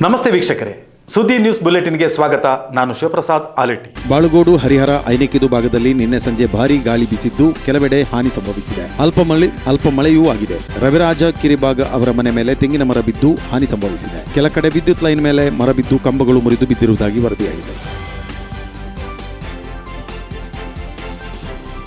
ನಮಸ್ತೆ ವೀಕ್ಷಕರೇ, ಸುದ್ದಿ ನ್ಯೂಸ್ ಬುಲೆಟಿನ್ಗೆ ಸ್ವಾಗತ. ನಾನು ಶಿವಪ್ರಸಾದ್ ಆಲೆಟ್ಟಿ. ಬಾಳುಗೋಡು ಹರಿಹರ ಐನೆಕಿದು ಭಾಗದಲ್ಲಿ ನಿನ್ನೆ ಸಂಜೆ ಭಾರೀ ಗಾಳಿ ಬೀಸಿದ್ದು ಕೆಲವೆಡೆ ಹಾನಿ ಸಂಭವಿಸಿದೆ. ಅಲ್ಪ ಮಳೆಯೂ ಆಗಿದೆ. ರವಿರಾಜ ಕಿರಿಬಾಗ ಅವರ ಮನೆ ಮೇಲೆ ತೆಂಗಿನ ಮರ ಬಿದ್ದು ಹಾನಿ ಸಂಭವಿಸಿದೆ. ಕೆಲ ಕಡೆ ವಿದ್ಯುತ್ ಲೈನ್ ಮೇಲೆ ಮರ ಬಿದ್ದು ಕಂಬಗಳು ಮುರಿದು ಬಿದ್ದಿರುವುದಾಗಿ ವರದಿಯಾಗಿದೆ.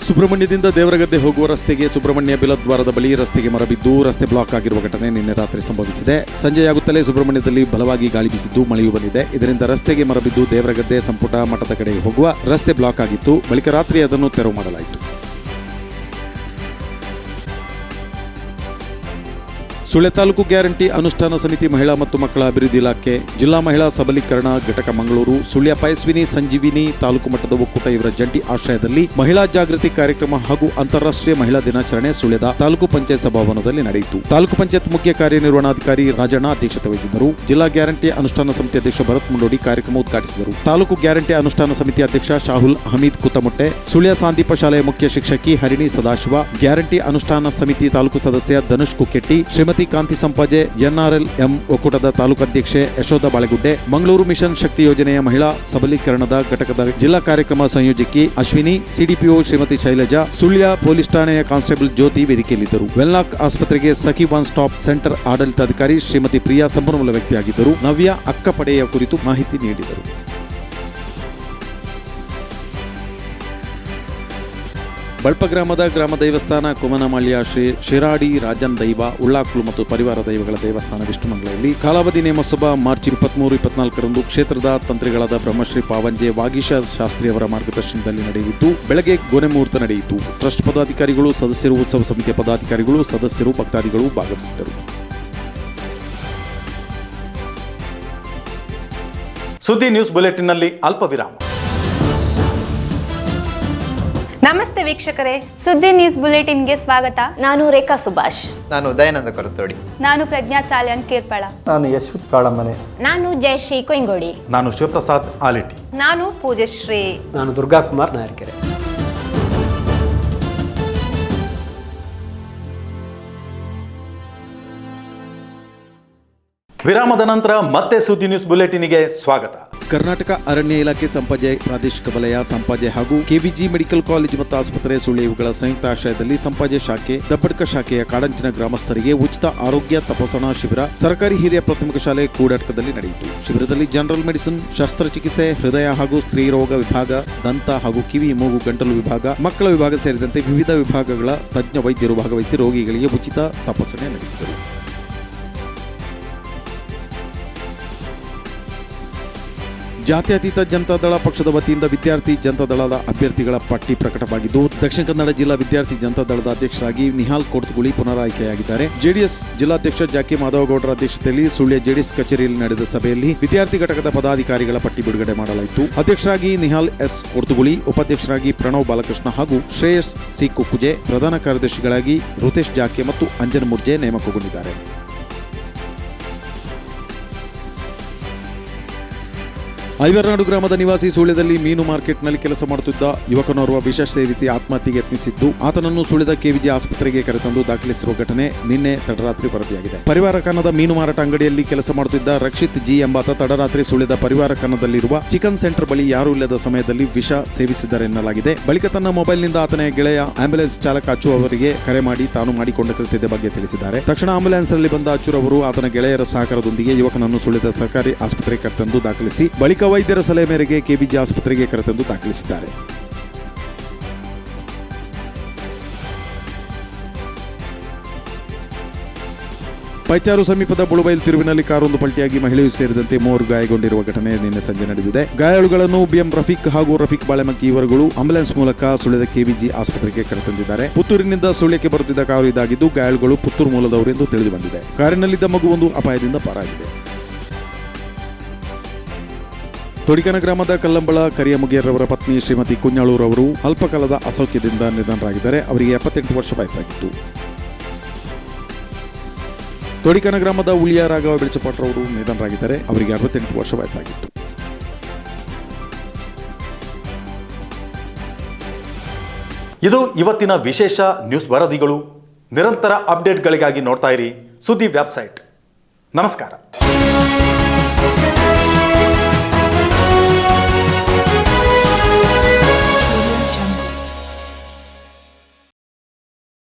ಸುಬ್ರಹ್ಮಣ್ಯದಿಂದ ದೇವರಗದ್ದೆ ಹೋಗುವ ರಸ್ತೆಗೆ ಸುಬ್ರಹ್ಮಣ್ಯ ಬಿಲದ್ವಾರದ ಬಳಿ ರಸ್ತೆಗೆ ಮರ ಬಿದ್ದು ರಸ್ತೆ ಬ್ಲಾಕ್ ಆಗಿರುವ ಘಟನೆ ನಿನ್ನೆ ರಾತ್ರಿ ಸಂಭವಿಸಿದೆ. ಸಂಜೆಯಾಗುತ್ತಲೇ ಸುಬ್ರಹ್ಮಣ್ಯದಲ್ಲಿ ಬಲವಾಗಿ ಗಾಳಿ ಬೀಸಿದ್ದು ಮಳೆಯೂ ಬಂದಿದೆ. ಇದರಿಂದ ರಸ್ತೆಗೆ ಮರ ಬಿದ್ದು ದೇವರಗದ್ದೆ ಸಂಪುಟ ಮಠದ ಕಡೆ ಹೋಗುವ ರಸ್ತೆ ಬ್ಲಾಕ್ ಆಗಿತ್ತು. ಬಳಿಕ ರಾತ್ರಿ ಅದನ್ನು ತೆರವು ಮಾಡಲಾಯಿತು. ಸುಳ್ಯ ತಾಲೂಕು ಗ್ಯಾರಂಟಿ ಅನುಷ್ಠಾನ ಸಮಿತಿ ಮಹಿಳಾ ಮತ್ತು ಮಕ್ಕಳ ಅಭಿವೃದ್ಧಿ ಇಲಾಖೆ, ಜಿಲ್ಲಾ ಮಹಿಳಾ ಸಬಲೀಕರಣ ಘಟಕ ಮಂಗಳೂರು, ಸುಳ್ಯ ಪಯಸ್ವಿನಿ ಸಂಜೀವಿನಿ ತಾಲೂಕು ಮಟ್ಟದ ಒಕ್ಕೂಟ ಇವರ ಜಂಟಿ ಆಶ್ರಯದಲ್ಲಿ ಮಹಿಳಾ ಜಾಗೃತಿ ಕಾರ್ಯಕ್ರಮ ಹಾಗೂ ಅಂತಾರಾಷ್ಟ್ರೀಯ ಮಹಿಳಾ ದಿನಾಚರಣೆ ಸುಳ್ಯದ ತಾಲೂಕು ಪಂಚಾಯತ್ ಸಭಾಭವನದಲ್ಲಿ ನಡೆಯಿತು. ತಾಲೂಕು ಪಂಚಾಯತ್ ಮುಖ್ಯ ಕಾರ್ಯನಿರ್ವಹಣಾಧಿಕಾರಿ ರಾಜಣ್ಣ ಅಧ್ಯಕ್ಷತೆ ವಹಿಸಿದ್ದರು. ಜಿಲ್ಲಾ ಗ್ಯಾರಂಟಿ ಅನುಷ್ಠಾನ ಸಮಿತಿ ಅಧ್ಯಕ್ಷ ಭರತ್ ಮುಂಡೋಡಿ ಕಾರ್ಯಕ್ರಮ ಉದ್ಘಾಟಿಸಿದರು. ತಾಲೂಕು ಗ್ಯಾರಂಟಿ ಅನುಷ್ಠಾನ ಸಮಿತಿ ಅಧ್ಯಕ್ಷ ಶಾಹುಲ್ ಹಮೀದ್ ಕುತ್ತಮೊಟ್ಟೆ, ಸುಳ್ಯ ಸಾಂದೀಪ ಶಾಲೆಯ ಮುಖ್ಯ ಶಿಕ್ಷಕಿ ಹರಿಣಿ ಸದಾಶಿವ, ಗ್ಯಾರಂಟಿ ಅನುಷ್ಠಾನ ಸಮಿತಿ ತಾಲೂಕು ಸದಸ್ಯ ಧನುಷ್ ಕುಕ್ಕೆಟ್ಟಿ, ಶ್ರೀಮತಿ ಕಾಂತಿ ಸಂಪಾಜೆ, ಎನ್ಆರ್ಎಲ್ಎಂ ಒಕ್ಕೂಟದ ತಾಲೂಕು ಅಧ್ಯಕ್ಷೆ ಯಶೋಧ ಬಾಳೆಗುಡ್ಡೆ, ಮಂಗಳೂರು ಮಿಷನ್ ಶಕ್ತಿ ಯೋಜನೆಯ ಮಹಿಳಾ ಸಬಲೀಕರಣದ ಘಟಕದ ಜಿಲ್ಲಾ ಕಾರ್ಯಕ್ರಮ ಸಂಯೋಜಕಿ ಅಶ್ವಿನಿ, ಸಿಡಿಪಿಒ ಶ್ರೀಮತಿ ಶೈಲಜಾ, ಸುಳ್ಯ ಪೊಲೀಸ್ ಠಾಣೆಯ ಕಾನ್ಸ್ಟೇಬಲ್ ಜ್ಯೋತಿ ವೇದಿಕೆಯಲ್ಲಿದ್ದರು. ವೆನ್ಲಾಕ್ ಆಸ್ಪತ್ರೆಗೆ ಸಖಿ ಒನ್ ಸ್ಟಾಪ್ ಸೆಂಟರ್ ಆಡಳಿತಾಧಿಕಾರಿ ಶ್ರೀಮತಿ ಪ್ರಿಯಾ ಸಂಪನ್ಮೂಲ ವ್ಯಕ್ತಿಯಾಗಿದ್ದರು. ನವ್ಯ ಅಕ್ಕ ಪಡೆಯ ಕುರಿತು ಮಾಹಿತಿ ನೀಡಿದರು. ಬಳ್ಪ ಗ್ರಾಮದ ಗ್ರಾಮ ದೈವಸ್ಥಾನ ಕೊಮನಮಾಳ್ಯ ಶ್ರೀ ಶಿರಾಡಿ ರಾಜನ್ ದೈವ, ಉಳ್ಳಾಕ್ಲು ಮತ್ತು ಪರಿವಾರ ದೈವಗಳ ದೇವಸ್ಥಾನ ವಿಷ್ಣುಮಂಗಲದಲ್ಲಿ ಕಾಲಾವಧಿ ನೇಮೋತ್ಸವ ಮಾರ್ಚ್ 23-24ರಂದು ಕ್ಷೇತ್ರದ ತಂತ್ರಿಗಳಾದ ಬ್ರಹ್ಮಶ್ರೀ ಪಾವಂಜೆ ವಾಗೀಶ ಶಾಸ್ತ್ರಿ ಅವರ ಮಾರ್ಗದರ್ಶನದಲ್ಲಿ ನಡೆಯಿತು. ಬೆಳಗ್ಗೆ ಗೋನೆ ಮುಹೂರ್ತ ನಡೆಯಿತು. ಟ್ರಸ್ಟ್ ಪದಾಧಿಕಾರಿಗಳು, ಸದಸ್ಯರು, ಉತ್ಸವ ಸಮಿತಿಯ ಪದಾಧಿಕಾರಿಗಳು, ಸದಸ್ಯರು, ಭಕ್ತಾದಿಗಳು ಭಾಗವಹಿಸಿದ್ದರು. ಸುದ್ದಿ ನ್ಯೂಸ್ ಬುಲೆಟಿನ್ನಲ್ಲಿ ಅಲ್ಪ ವಿರಾಮ. ನಮಸ್ತೆ ವೀಕ್ಷಕರೇ, ಸುದ್ದಿ ನ್ಯೂಸ್ ಬುಲೆಟಿನ್ಗೆ ಸ್ವಾಗತ. ನಾನು ರೇಖಾ ಸುಭಾಷ್. ನಾನು ದಯಾನಂದ ಕೊರತೋಡಿ. ನಾನು ಪ್ರಜ್ಞಾ ಸಾಲ್ಯಾನ್ ಕೇರ್ಪಳ. ನಾನು ಯಶವಂತ್ ಕಾಳಮನೆ. ನಾನು ಜಯಶ್ರೀ ಕೊಯ್ಗೋಡಿ. ನಾನು ಶಿವಪ್ರಸಾದ್ ಆಲೆಟ್ಟಿ. ನಾನು ಪೂಜಶ್ರೀ. ನಾನು ದುರ್ಗಾಕುಮಾರ್ ನಾಯರ್ಕೆರೆ. ವಿರಾಮದ ನಂತರ ಮತ್ತೆ ಸುದ್ದಿ ನ್ಯೂಸ್ ಬುಲೆಟಿನ್ಗೆ ಸ್ವಾಗತ. ಕರ್ನಾಟಕ ಅರಣ್ಯ ಇಲಾಖೆ ಸಂಪಾಜೆ ಪ್ರಾದೇಶಿಕ ವಲಯ ಸಂಪಾಜೆ ಹಾಗೂ ಕೆವಿಜಿ ಮೆಡಿಕಲ್ ಕಾಲೇಜು ಮತ್ತು ಆಸ್ಪತ್ರೆ ಸುಳ್ಯ ಇವುಗಳ ಸಂಯುಕ್ತ ಆಶ್ರಯದಲ್ಲಿ ಸಂಪಾಜೆ ಶಾಖೆ, ದಬ್ಬಡ್ಕ ಶಾಖೆಯ ಕಾಡಂಚಿನ ಗ್ರಾಮಸ್ಥರಿಗೆ ಉಚಿತ ಆರೋಗ್ಯ ತಪಾಸಣಾ ಶಿಬಿರ ಸರ್ಕಾರಿ ಹಿರಿಯ ಪ್ರಾಥಮಿಕ ಶಾಲೆ ಕೂಡಾಟಕದಲ್ಲಿ ನಡೆಯಿತು. ಶಿಬಿರದಲ್ಲಿ ಜನರಲ್ ಮೆಡಿಸಿನ್, ಶಸ್ತ್ರಚಿಕಿತ್ಸೆ, ಹೃದಯ ಹಾಗೂ ಸ್ತ್ರೀ ರೋಗ ವಿಭಾಗ, ದಂತ ಹಾಗೂ ಕಿವಿ ಮೂಗು ಗಂಟಲು ವಿಭಾಗ, ಮಕ್ಕಳ ವಿಭಾಗ ಸೇರಿದಂತೆ ವಿವಿಧ ವಿಭಾಗಗಳ ತಜ್ಞ ವೈದ್ಯರು ಭಾಗವಹಿಸಿ ರೋಗಿಗಳಿಗೆ ಉಚಿತ ತಪಾಸಣೆ ನಡೆಸಿದರು. ಜಾತ್ಯತೀತ ಜನತಾದಳ ಪಕ್ಷದ ವತಿಯಿಂದ ವಿದ್ಯಾರ್ಥಿ ಜನತಾದಳದ ಅಭ್ಯರ್ಥಿಗಳ ಪಟ್ಟಿ ಪ್ರಕಟವಾಗಿದ್ದು, ದಕ್ಷಿಣ ಕನ್ನಡ ಜಿಲ್ಲಾ ವಿದ್ಯಾರ್ಥಿ ಜನತಾದಳದ ಅಧ್ಯಕ್ಷರಾಗಿ ನಿಹಾಲ್ ಕೊಡ್ತುಗುಳಿ ಪುನರಾಯ್ಕೆಯಾಗಿದ್ದಾರೆ. ಜೆಡಿಎಸ್ ಜಿಲ್ಲಾಧ್ಯಕ್ಷ ಜಾಕಿ ಮಾಧವಗೌಡರ ಅಧ್ಯಕ್ಷತೆಯಲ್ಲಿ ಸುಳ್ಯ ಜೆಡಿಎಸ್ ಕಚೇರಿಯಲ್ಲಿ ನಡೆದ ಸಭೆಯಲ್ಲಿ ವಿದ್ಯಾರ್ಥಿ ಘಟಕದ ಪದಾಧಿಕಾರಿಗಳ ಪಟ್ಟಿ ಬಿಡುಗಡೆ ಮಾಡಲಾಯಿತು. ಅಧ್ಯಕ್ಷರಾಗಿ ನಿಹಾಲ್ ಎಸ್ ಕೊಡ್ತುಗುಳಿ, ಉಪಾಧ್ಯಕ್ಷರಾಗಿ ಪ್ರಣವ್ ಬಾಲಕೃಷ್ಣ ಹಾಗೂ ಶ್ರೇಯಸ್ ಸಿ ಕುಕ್ಕುಜೆ, ಪ್ರಧಾನ ಕಾರ್ಯದರ್ಶಿಗಳಾಗಿ ರುತೇಶ್ ಜಾಕೆ ಮತ್ತು ಅಂಜನ್ ಮುರ್ಜೆ ನೇಮಕಗೊಂಡಿದ್ದಾರೆ. ಐವರ್ನಾಡು ಗ್ರಾಮದ ನಿವಾಸಿ ಸುಳ್ಯದಲ್ಲಿ ಮೀನು ಮಾರ್ಕೆಟ್ನಲ್ಲಿ ಕೆಲಸ ಮಾಡುತ್ತಿದ್ದ ಯುವಕನೋರ್ವ ವಿಷ ಸೇವಿಸಿ ಆತ್ಮಹತ್ಯೆಗೆ ಯತ್ನಿಸಿದ್ದು, ಆತನನ್ನು ಸುಳ್ಯದ ಕೆವಿಜಿ ಆಸ್ಪತ್ರೆಗೆ ಕರೆತಂದು ದಾಖಲಿಸಿರುವ ಘಟನೆ ನಿನ್ನೆ ತಡರಾತ್ರಿ ವರದಿಯಾಗಿದೆ. ಪರಿವಾರ ಖಾನದ ಮೀನು ಮಾರಾಟ ಅಂಗಡಿಯಲ್ಲಿ ಕೆಲಸ ಮಾಡುತ್ತಿದ್ದ ರಕ್ಷಿತ್ ಜಿ ಎಂಬಾತ ತಡರಾತ್ರಿ ಸುಳ್ಯದ ಪರಿವಾರ ಖಾನದಲ್ಲಿರುವ ಚಿಕನ್ ಸೆಂಟರ್ ಬಳಿ ಯಾರೂ ಇಲ್ಲದ ಸಮಯದಲ್ಲಿ ವಿಷ ಸೇವಿಸಿದ್ದಾರೆ ಎನ್ನಲಾಗಿದೆ. ಬಳಿಕ ತನ್ನ ಮೊಬೈಲ್ನಿಂದ ಆತನ ಗೆಳೆಯ ಆಂಬ್ಯುಲೆನ್ಸ್ ಚಾಲಕ ಅಚ್ಚು ಅವರಿಗೆ ಕರೆ ಮಾಡಿ ತಾನು ಮಾಡಿಕೊಂಡ ಕೃತ್ಯದ ಬಗ್ಗೆ ತಿಳಿಸಿದ್ದಾರೆ. ತಕ್ಷಣ ಆಂಬ್ಯುಲೆನ್ಸ್ ನಲ್ಲಿ ಬಂದ ಅಚ್ಚು ಅವರು ಆತನ ಗೆಳೆಯರ ಸಹಕಾರದೊಂದಿಗೆ ಯುವಕನನ್ನು ಸುಳ್ಯದ ಸರ್ಕಾರಿ ಆಸ್ಪತ್ರೆಗೆ ಕರೆತಂದು ದಾಖಲಿಸಿ ಬಳಿಕ ವೈದ್ಯರ ಸಲಹೆ ಮೇರೆಗೆ ಕೆವಿಜಿ ಆಸ್ಪತ್ರೆಗೆ ಕರೆತಂದು ದಾಖಲಿಸಿದ್ದಾರೆ. ಪೈಚಾರು ಸಮೀಪದ ಬುಳುಬೈಲ್ ತಿರುವಿನಲ್ಲಿ ಕಾರೊಂದು ಪಲ್ಟಿಯಾಗಿ ಮಹಿಳೆಯು ಸೇರಿದಂತೆ 3 ಗಾಯಗೊಂಡಿರುವ ಘಟನೆ ನಿನ್ನೆ ಸಂಜೆ ನಡೆದಿದೆ. ಗಾಯಾಳುಗಳನ್ನು ಬಿಎಂ ರಫೀಕ್ ಹಾಗೂ ರಫೀಕ್ ಬಾಳೆಮಕ್ಕಿ ಇವರುಗಳು ಆಂಬ್ಯುಲೆನ್ಸ್ ಮೂಲಕ ಸುಳ್ಯದ ಕೆವಿಜಿ ಆಸ್ಪತ್ರೆಗೆ ಕರೆತಂದಿದ್ದಾರೆ. ಪುತ್ತೂರಿನಿಂದ ಸುಳ್ಯಕ್ಕೆ ಬರುತ್ತಿದ್ದ ಕಾರು ಇದಾಗಿದ್ದು, ಗಾಯಾಳುಗಳು ಪುತ್ತೂರು ಮೂಲದವರು ಎಂದು ತಿಳಿದು ಬಂದಿದೆ. ಕಾರಿನಲ್ಲಿದ್ದ ಮಗುವೊಂದು ಅಪಾಯದಿಂದ ಪಾರಾಗಿದೆ. ತೊಡಿಕನ ಗ್ರಾಮದ ಕಲ್ಲಂಬಳ ಕರಿಯಮುಗಿಯರವರ ಪತ್ನಿ ಶ್ರೀಮತಿ ಕುഞ്ഞാಳೂರವರು ಅಲ್ಪಕಾಲದ ಅಸೌಖ್ಯದಿಂದ ನಿಧನರಾಗಿದ್ದಾರೆ. ಅವರಿಗೆ 78 ವರ್ಷ ವಯಸ್ಸಾಗಿತ್ತು. ತೊಡಿಕನ ಗ್ರಾಮದ ಉಳಿಯ ರಾಘವ ಬೆಳಚಪಾಟ್ರವರು ನಿಧನರಾಗಿದ್ದಾರೆ. ಅವರಿಗೆ 68 ವರ್ಷ ವಯಸ್ಸಾಗಿತ್ತು. ಇದು ಇವತ್ತಿನ ವಿಶೇಷ ನ್ಯೂಸ್ ವರದಿಗಳು. ನಿರಂತರ ಅಪ್ಡೇಟ್ಗಳಿಗಾಗಿ ನೋಡ್ತಾ ಇರಿ ಸುದ್ದಿ ವೆಬ್ಸೈಟ್. ನಮಸ್ಕಾರ.